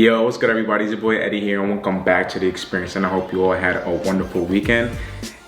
Yo, what's good everybody? It's your boy Eddie here and welcome back to The Experience, and I hope you all had a wonderful weekend.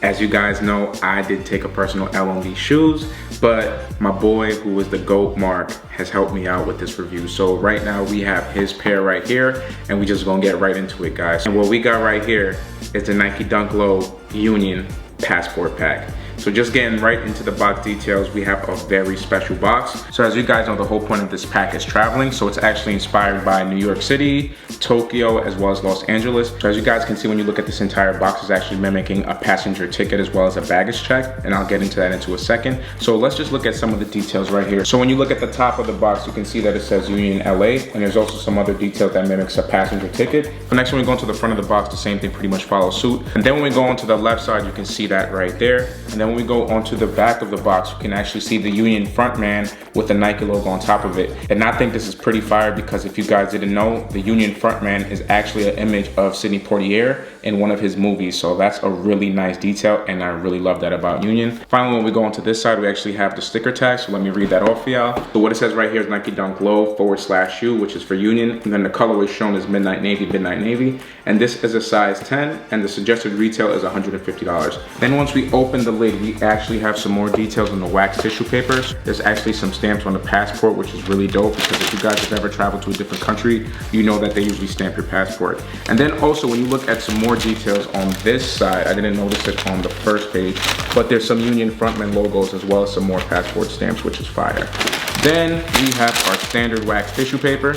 As you guys know, I did take a personal L on these shoes, but my boy, who is the GOAT Mark, has helped me out with this review. So right now we have his pair right here and we just gonna get right into it, guys. And what we got right here is the Nike Dunk Low Union Passport Pack. So just getting right into the box details, we have a very special box. So as you guys know, the whole point of this pack is traveling. So it's actually inspired by New York City, Tokyo, as well as Los Angeles. So as you guys can see, when you look at this entire box, it's actually mimicking a passenger ticket as well as a baggage check. And I'll get into that into a second. So let's just look at some of the details right here. So when you look at the top of the box, you can see that it says Union LA, and there's also some other detail that mimics a passenger ticket. The next, when we go into the front of the box, the same thing pretty much follows suit. And then when we go onto the left side, you can see that right there. And then when we go onto the back of the box, you can actually see the Union front man with the Nike logo on top of it. And I think this is pretty fire because if you guys didn't know, the Union front man is actually an image of Sidney Poitier in one of his movies. So that's a really nice detail and I really love that about Union. Finally, when we go onto this side, we actually have the sticker tag. So let me read that off for y'all. So what it says right here is Nike Dunk Low /shoe, which is for Union. And then the colorway shown is Midnight Navy. And this is a size 10 and the suggested retail is $150. Then once we open the lid, we actually have some more details on the wax tissue papers. There's actually some stamps on the passport, which is really dope because if you guys have ever traveled to a different country, you know that they usually stamp your passport. And then also when you look at some more details on this side, I didn't notice it on the first page, but there's some Union frontman logos as well as some more passport stamps, which is fire. Then we have our standard wax tissue paper.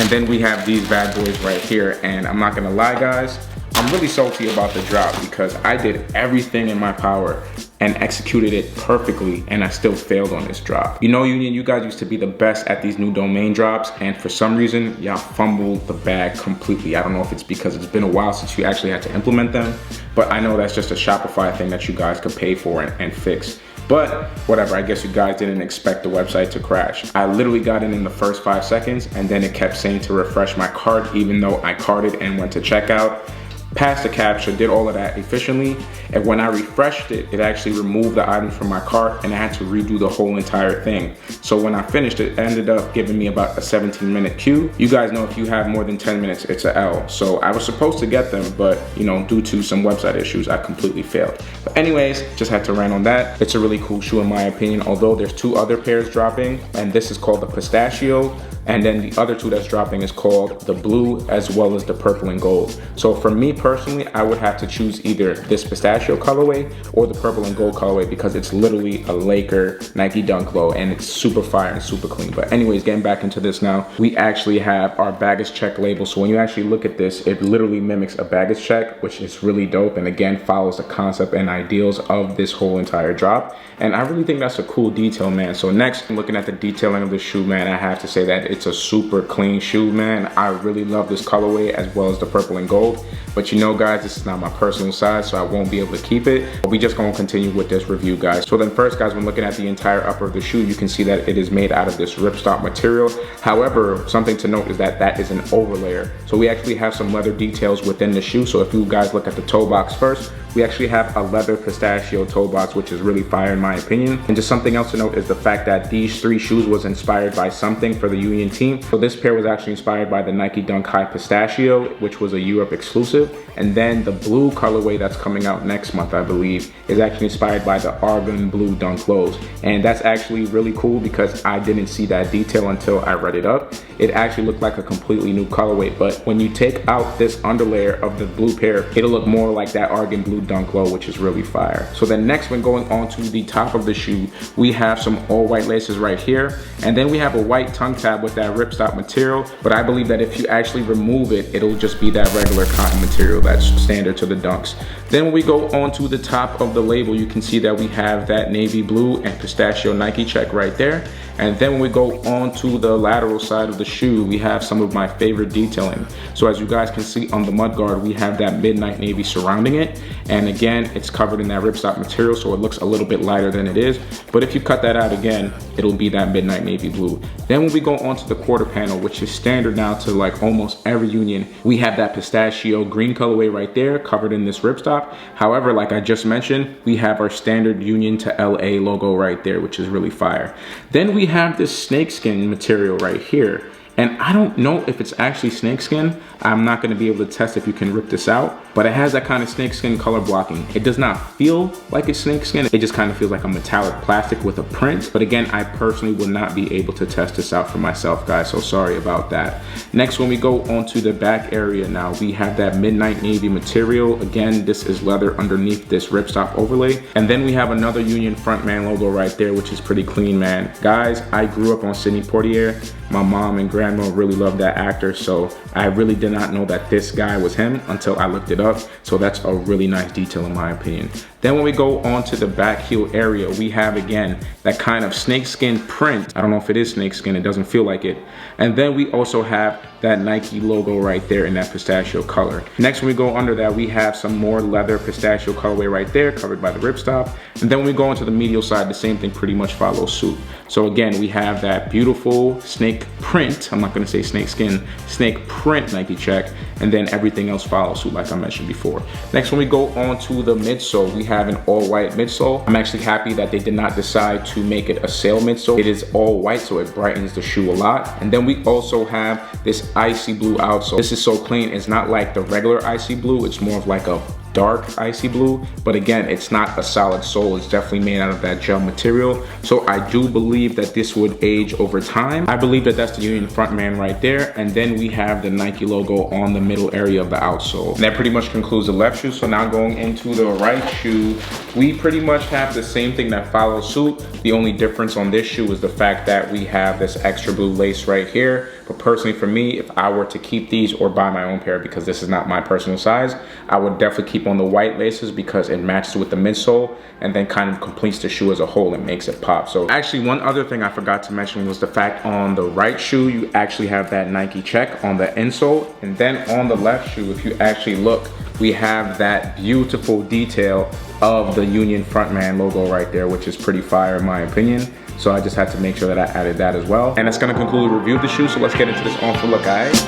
And then we have these bad boys right here. And I'm not gonna lie, guys, I'm really salty about the drop because I did everything in my power and executed it perfectly and I still failed on this drop. You know, Union, you guys used to be the best at these new domain drops and for some reason, y'all fumbled the bag completely. I don't know if it's because it's been a while since you actually had to implement them, but I know that's just a Shopify thing that you guys could pay for and fix. But whatever, I guess you guys didn't expect the website to crash. I literally got in the first 5 seconds and then it kept saying to refresh my cart even though I carted and went to checkout. Passed the captcha, did all of that efficiently, and when I refreshed it, it actually removed the item from my cart and I had to redo the whole entire thing. So when I finished it, ended up giving me about a 17-minute queue. You guys know if you have more than 10 minutes, it's a L. So I was supposed to get them, but you know, due to some website issues, I completely failed. But anyways, just had to rant on that. It's a really cool shoe in my opinion, although there's 2 other pairs dropping, and this is called the Pistachio. And then the other 2 that's dropping is called the blue as well as the purple and gold. So for me personally, I would have to choose either this pistachio colorway or the purple and gold colorway because it's literally a Laker Nike Dunk Low and it's super fire and super clean. But anyways, getting back into this now, we actually have our baggage check label. So when you actually look at this, it literally mimics a baggage check, which is really dope. And again, follows the concept and ideals of this whole entire drop. And I really think that's a cool detail, man. So next, looking at the detailing of the shoe, man, I have to say that it's a super clean shoe, man. I really love this colorway as well as the purple and gold. But you know, guys, this is not my personal size, so I won't be able to keep it. But we just gonna continue with this review, guys. So then first, guys, when looking at the entire upper of the shoe, you can see that it is made out of this ripstop material. However, something to note is that that is an overlayer. So we actually have some leather details within the shoe. So if you guys look at the toe box first, we actually have a leather pistachio toe box, which is really fire in my opinion. And just something else to note is the fact that these 3 shoes was inspired by something for the Union team. So this pair was actually inspired by the Nike Dunk High Pistachio, which was a Europe exclusive. And then the blue colorway that's coming out next month, I believe, is actually inspired by the Argon Blue Dunk Lows. And that's actually really cool because I didn't see that detail until I read it up. It actually looked like a completely new colorway, but when you take out this underlayer of the blue pair, it'll look more like that Argon Blue Dunk Low, which is really fire. So then next, when going on to the top of the shoe, we have some all white laces right here. And then we have a white tongue tab with that ripstop material. But I believe that if you actually remove it, it'll just be that regular cotton material that's standard to the Dunks. Then when we go on to the top of the label, you can see that we have that navy blue and pistachio Nike check right there. And then when we go on to the lateral side of the shoe, we have some of my favorite detailing. So as you guys can see on the mudguard, we have that midnight navy surrounding it. And again, it's covered in that ripstop material, so it looks a little bit lighter than it is. But if you cut that out again, it'll be that midnight navy blue. Then when we go on to the quarter panel, which is standard now to like almost every Union, we have that pistachio green colorway right there covered in this ripstop. However, like I just mentioned, we have our standard Union to LA logo right there, which is really fire. Then we have this snakeskin material right here. And I don't know if it's actually snakeskin. I'm not gonna be able to test if you can rip this out, but it has that kind of snakeskin color blocking. It does not feel like it's snakeskin. It just kind of feels like a metallic plastic with a print. But again, I personally will not be able to test this out for myself, guys, so sorry about that. Next, when we go onto the back area now, we have that midnight navy material. Again, this is leather underneath this ripstop overlay. And then we have another Union Frontman logo right there, which is pretty clean, man. Guys, I grew up on Sidney Poitier. My mom and grandma really loved that actor, so I really did not know that this guy was him until I looked it up. So that's a really nice detail in my opinion. Then when we go on to the back heel area, we have again that kind of snakeskin print. I don't know if it is snakeskin, it doesn't feel like it. And then we also have that Nike logo right there in that pistachio color. Next, when we go under that, we have some more leather pistachio colorway right there covered by the ripstop. And then when we go into the medial side, the same thing pretty much follows suit. So again, we have that beautiful snake print, I'm not gonna say snake skin, snake print Nike check, and then everything else follows suit like I mentioned before. Next, when we go on to the midsole, we have an all white midsole. I'm actually happy that they did not decide to make it a sail midsole. It is all white, so it brightens the shoe a lot. And then we also have this icy blue outsole. This is so clean, it's not like the regular icy blue, it's more of like a dark icy blue, but again, it's not a solid sole. It's definitely made out of that gel material. So I do believe that this would age over time. I believe that that's the Union Frontman right there. And then we have the Nike logo on the middle area of the outsole. And that pretty much concludes the left shoe. So now going into the right shoe, we pretty much have the same thing that follows suit. The only difference on this shoe is the fact that we have this extra blue lace right here. But personally for me, if I were to keep these or buy my own pair, because this is not my personal size, I would definitely keep on the white laces because it matches with the midsole and then kind of completes the shoe as a whole and makes it pop. So actually one other thing I forgot to mention was the fact on the right shoe, you actually have that Nike check on the insole. And then on the left shoe, if you actually look, we have that beautiful detail of the Union Frontman logo right there, which is pretty fire in my opinion. So I just had to make sure that I added that as well. And that's gonna conclude the review of the shoe. So let's get into this on for look, guys.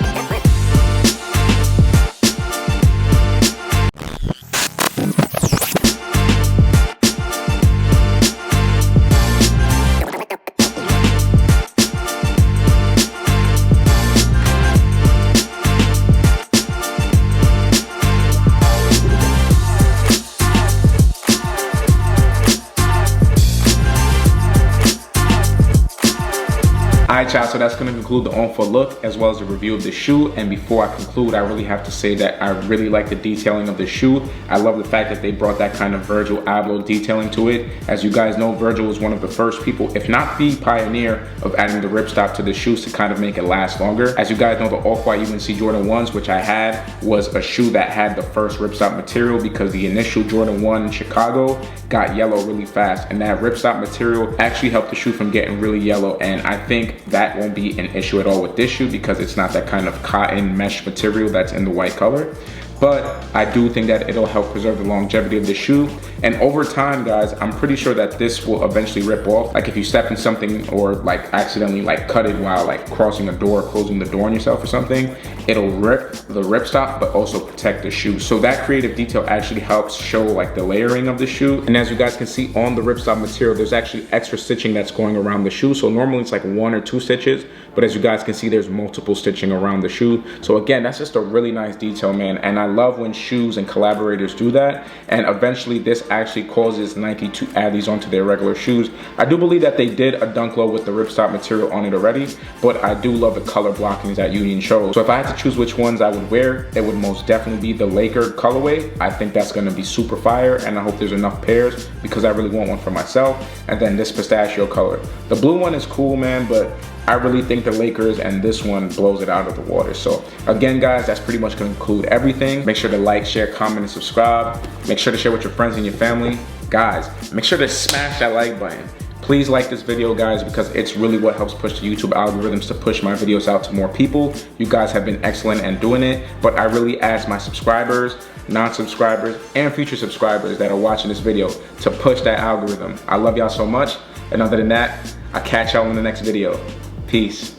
Alright y'all, so that's going to conclude the on foot look as well as the review of the shoe. And before I conclude, I really have to say that I really like the detailing of the shoe. I love the fact that they brought that kind of Virgil Abloh detailing to it. As you guys know, Virgil was one of the first people, if not the pioneer, of adding the ripstop to the shoes to kind of make it last longer. As you guys know, the Off-White UNC Jordan 1s, which I had, was a shoe that had the first ripstop material because the initial Jordan 1 in Chicago got yellow really fast, and that ripstop material actually helped the shoe from getting really yellow. And I think that won't be an issue at all with this shoe because it's not that kind of cotton mesh material that's in the white color. But I do think that it'll help preserve the longevity of the shoe. And over time, guys, I'm pretty sure that this will eventually rip off. Like if you step in something or like accidentally like cut it while like crossing a door, closing the door on yourself or something, it'll rip the ripstop, but also protect the shoe. So that creative detail actually helps show like the layering of the shoe. And as you guys can see on the ripstop material, there's actually extra stitching that's going around the shoe. So normally it's like 1 or 2 stitches, but as you guys can see, there's multiple stitching around the shoe. So again, that's just a really nice detail, man. And I love when shoes and collaborators do that. And eventually this actually causes Nike to add these onto their regular shoes. I do believe that they did a dunk low with the ripstop material on it already, but I do love the color blockings that Union chose. So if I had to choose which ones I would wear, it would most definitely be the Laker colorway. I think that's gonna be super fire, and I hope there's enough pairs because I really want one for myself. And then this pistachio color. The blue one is cool, man, but I really think the Lakers and this one blows it out of the water. So again, guys, that's pretty much gonna conclude everything. Make sure to like, share, comment, and subscribe. Make sure to share with your friends and your family. Guys, make sure to smash that like button. Please like this video, guys, because it's really what helps push the YouTube algorithms to push my videos out to more people. You guys have been excellent at doing it, but I really ask my subscribers, non-subscribers, and future subscribers that are watching this video to push that algorithm. I love y'all so much, and other than that, I'll catch y'all in the next video. Peace.